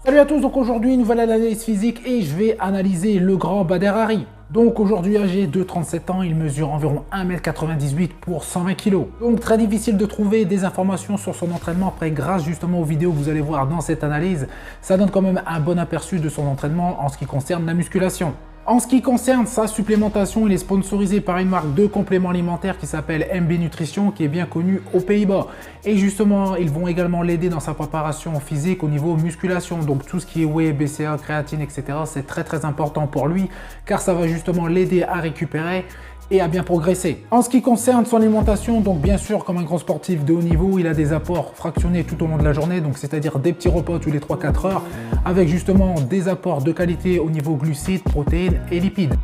Salut à tous, donc aujourd'hui nouvelle analyse physique et je vais analyser le grand Bader Hari. Donc aujourd'hui âgé de 37 ans, il mesure environ 1,98 m pour 120 kg. Donc très difficile de trouver des informations sur son entraînement. Après, grâce justement aux vidéos que vous allez voir dans cette analyse, ça donne quand même un bon aperçu de son entraînement en ce qui concerne la musculation. En ce qui concerne sa supplémentation, il est sponsorisé par une marque de compléments alimentaires qui s'appelle MB Nutrition, qui est bien connue aux Pays-Bas. Et justement, ils vont également l'aider dans sa préparation physique au niveau musculation. Donc tout ce qui est whey, BCA, créatine, etc. c'est très important pour lui, car ça va justement l'aider à récupérer et à bien progresser. En ce qui concerne son alimentation, donc bien sûr comme un grand sportif de haut niveau, il a des apports fractionnés tout au long de la journée, donc c'est-à-dire des petits repas tous les 3-4 heures, avec justement des apports de qualité au niveau glucides, protéines et lipides.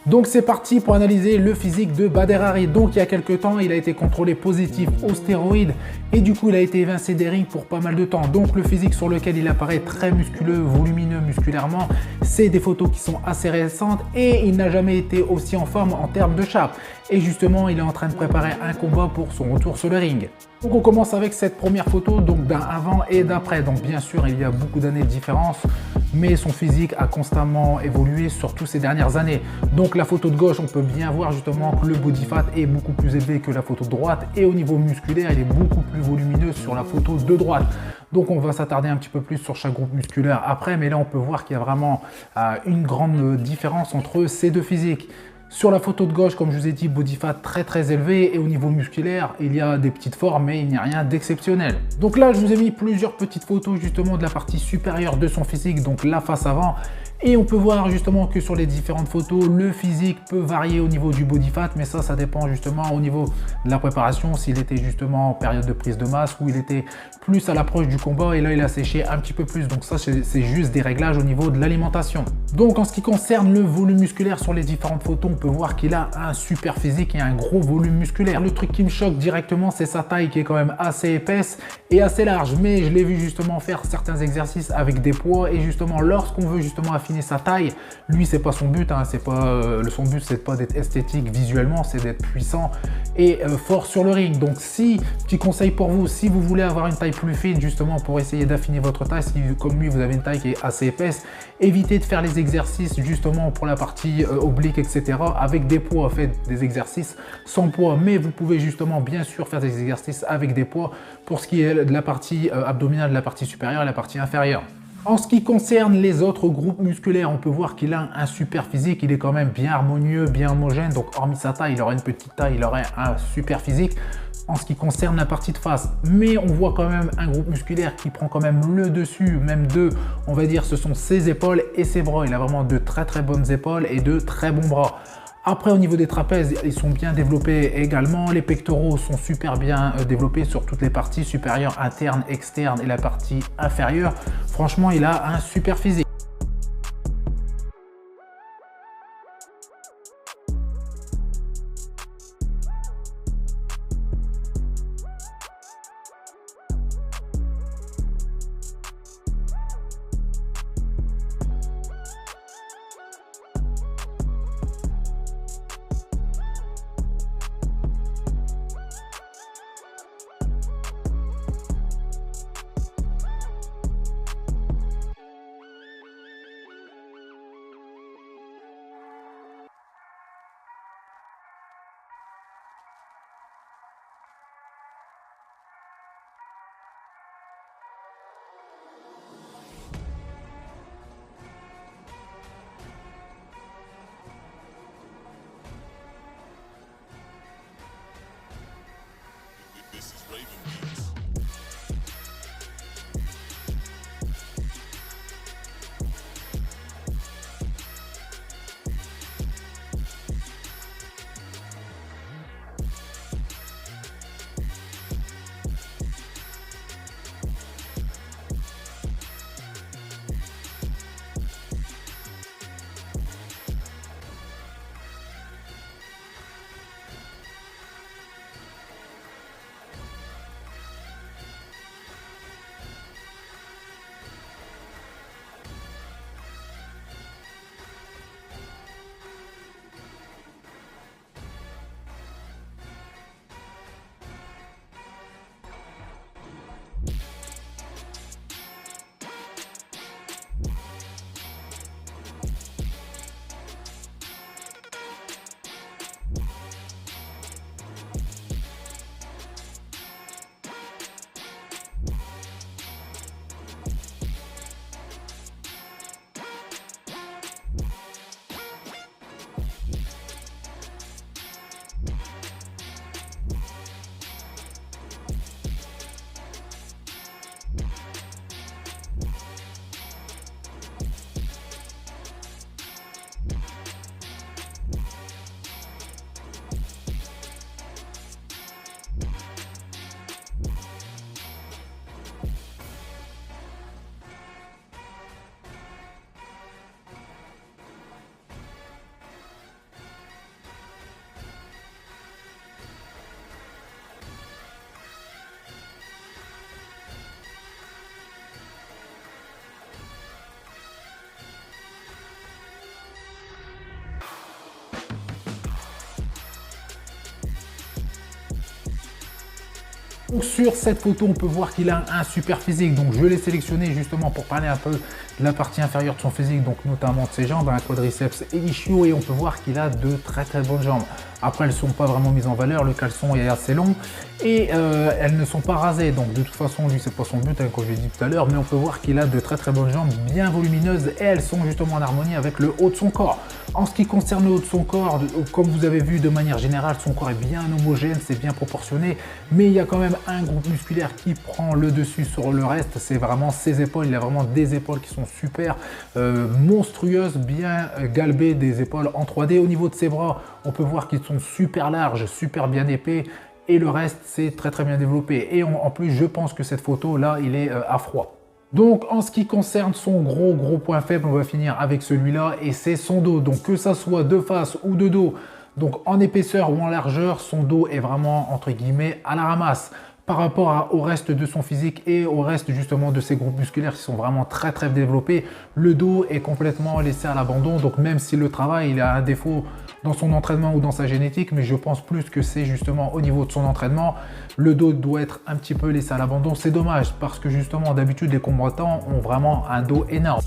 Donc c'est parti pour analyser le physique de Bader Hari. Donc il y a quelques temps, il a été contrôlé positif aux stéroïdes et du coup il a été évincé des rings pour pas mal de temps. Donc le physique sur lequel il apparaît très musculeux, volumineux musculairement, c'est des photos qui sont assez récentes et il n'a jamais été aussi en forme en termes de shape. Et justement, il est en train de préparer un combat pour son retour sur le ring. Donc on commence avec cette première photo, donc d'un avant et d'après. Donc bien sûr, il y a beaucoup d'années de différence, mais son physique a constamment évolué surtout ces dernières années. Donc la photo de gauche, on peut bien voir justement que le body fat est beaucoup plus élevé que la photo de droite et au niveau musculaire, il est beaucoup plus volumineux sur la photo de droite. Donc on va s'attarder un petit peu plus sur chaque groupe musculaire après, mais là on peut voir qu'il y a vraiment une grande différence entre ces deux physiques. Sur la photo de gauche, comme je vous ai dit, body fat très élevé et au niveau musculaire, il y a des petites formes mais il n'y a rien d'exceptionnel. Donc là, je vous ai mis plusieurs petites photos justement de la partie supérieure de son physique, donc la face avant. Et on peut voir justement que sur les différentes photos, le physique peut varier au niveau du body fat, mais ça dépend justement au niveau de la préparation, s'il était justement en période de prise de masse ou il était plus à l'approche du combat et là il a séché un petit peu plus. Donc ça c'est juste des réglages au niveau de l'alimentation. Donc en ce qui concerne le volume musculaire sur les différentes photos, on peut voir qu'il a un super physique et un gros volume musculaire. Le truc qui me choque directement, c'est sa taille qui est quand même assez épaisse et assez large, mais je l'ai vu justement faire certains exercices avec des poids et justement lorsqu'on veut justement affiner sa taille, lui c'est pas son but, hein, son but c'est pas d'être esthétique visuellement, c'est d'être puissant et fort sur le ring. Donc petit conseil pour vous, si vous voulez avoir une taille plus fine justement pour essayer d'affiner votre taille, si comme lui vous avez une taille qui est assez épaisse, évitez de faire les exercices justement pour la partie oblique etc avec des poids. Faites des exercices sans poids, mais vous pouvez justement bien sûr faire des exercices avec des poids pour ce qui est de la partie abdominale, de la partie supérieure et la partie inférieure. En ce qui concerne les autres groupes musculaires, on peut voir qu'il a un super physique, il est quand même bien harmonieux, bien homogène. Donc hormis sa taille, il aurait une petite taille, il aurait un super physique en ce qui concerne la partie de face. Mais on voit quand même un groupe musculaire qui prend quand même le dessus, même on va dire ce sont ses épaules et ses bras. Il a vraiment de très bonnes épaules et de très bons bras. Après, au niveau des trapèzes, ils sont bien développés également. Les pectoraux sont super bien développés sur toutes les parties supérieures, internes, externes et la partie inférieure. Franchement, il a un super physique. Donc sur cette photo, on peut voir qu'il a un super physique. Donc je l'ai sélectionné justement pour parler un peu de la partie inférieure de son physique, donc notamment de ses jambes, un quadriceps et ischio, et on peut voir qu'il a de très bonnes jambes. Après, elles ne sont pas vraiment mises en valeur, le caleçon est assez long et elles ne sont pas rasées. Donc de toute façon, lui, c'est pas son but, hein, comme je l'ai dit tout à l'heure, mais on peut voir qu'il a de très bonnes jambes, bien volumineuses, et elles sont justement en harmonie avec le haut de son corps. En ce qui concerne le haut de son corps, comme vous avez vu de manière générale, son corps est bien homogène, c'est bien proportionné, mais il y a quand même un groupe musculaire qui prend le dessus sur le reste, c'est vraiment ses épaules. Il a vraiment des épaules qui sont super monstrueuses, bien galbées, des épaules en 3D. Au niveau de ses bras, on peut voir qu'ils sont super larges, super bien épais, et le reste c'est très bien développé. Et en plus, je pense que cette photo là, il est à froid. Donc en ce qui concerne son gros point faible, on va finir avec celui-là, et c'est son dos. Donc que ça soit de face ou de dos, donc en épaisseur ou en largeur, son dos est vraiment entre guillemets à la ramasse par rapport au reste de son physique et au reste justement de ses groupes musculaires qui sont vraiment très développés. Le dos est complètement laissé à l'abandon. Donc même si le travail, il a un défaut dans son entraînement ou dans sa génétique, mais je pense plus que c'est justement au niveau de son entraînement, le dos doit être un petit peu laissé à l'abandon. C'est dommage parce que justement d'habitude les combattants ont vraiment un dos énorme.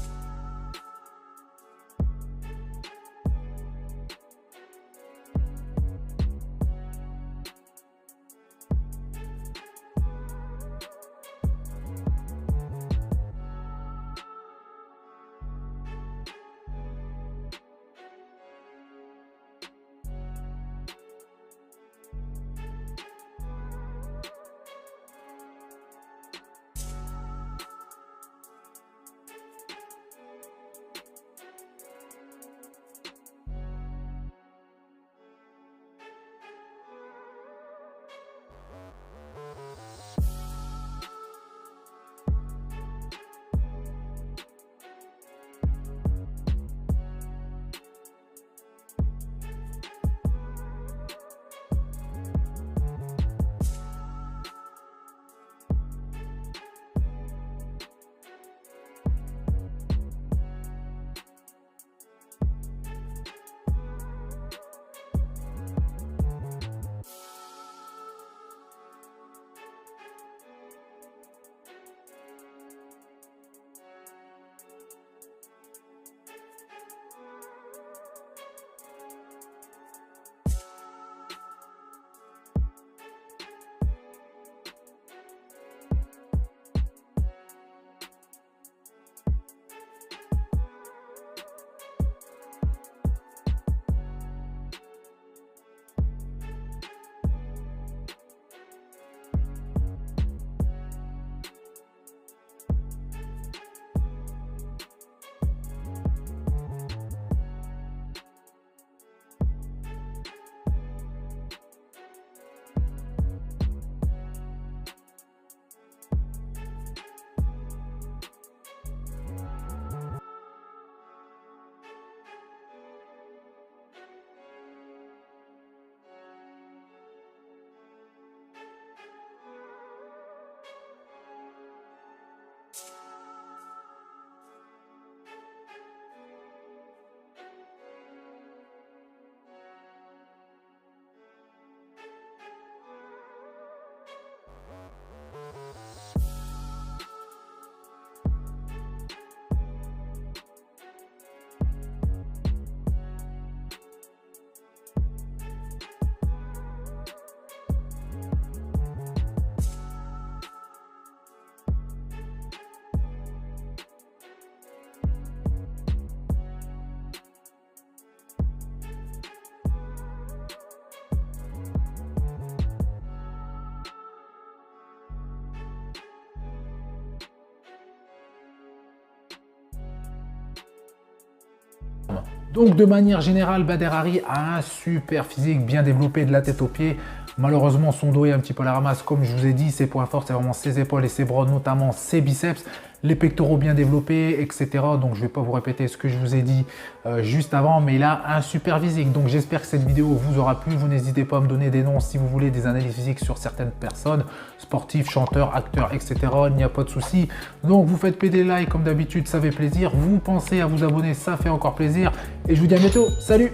Donc de manière générale, Bader Hari a un super physique bien développé de la tête aux pieds. Malheureusement, son dos est un petit peu à la ramasse. Comme je vous ai dit, ses points forts, c'est vraiment ses épaules et ses bras, notamment ses biceps, les pectoraux bien développés, etc. Donc je ne vais pas vous répéter ce que je vous ai dit juste avant, mais il a un super physique. Donc j'espère que cette vidéo vous aura plu. Vous n'hésitez pas à me donner des noms si vous voulez des analyses physiques sur certaines personnes, sportifs, chanteurs, acteurs, etc. Il n'y a pas de souci. Donc vous faites péter like comme d'habitude, ça fait plaisir. Vous pensez à vous abonner, ça fait encore plaisir. Et je vous dis à bientôt. Salut!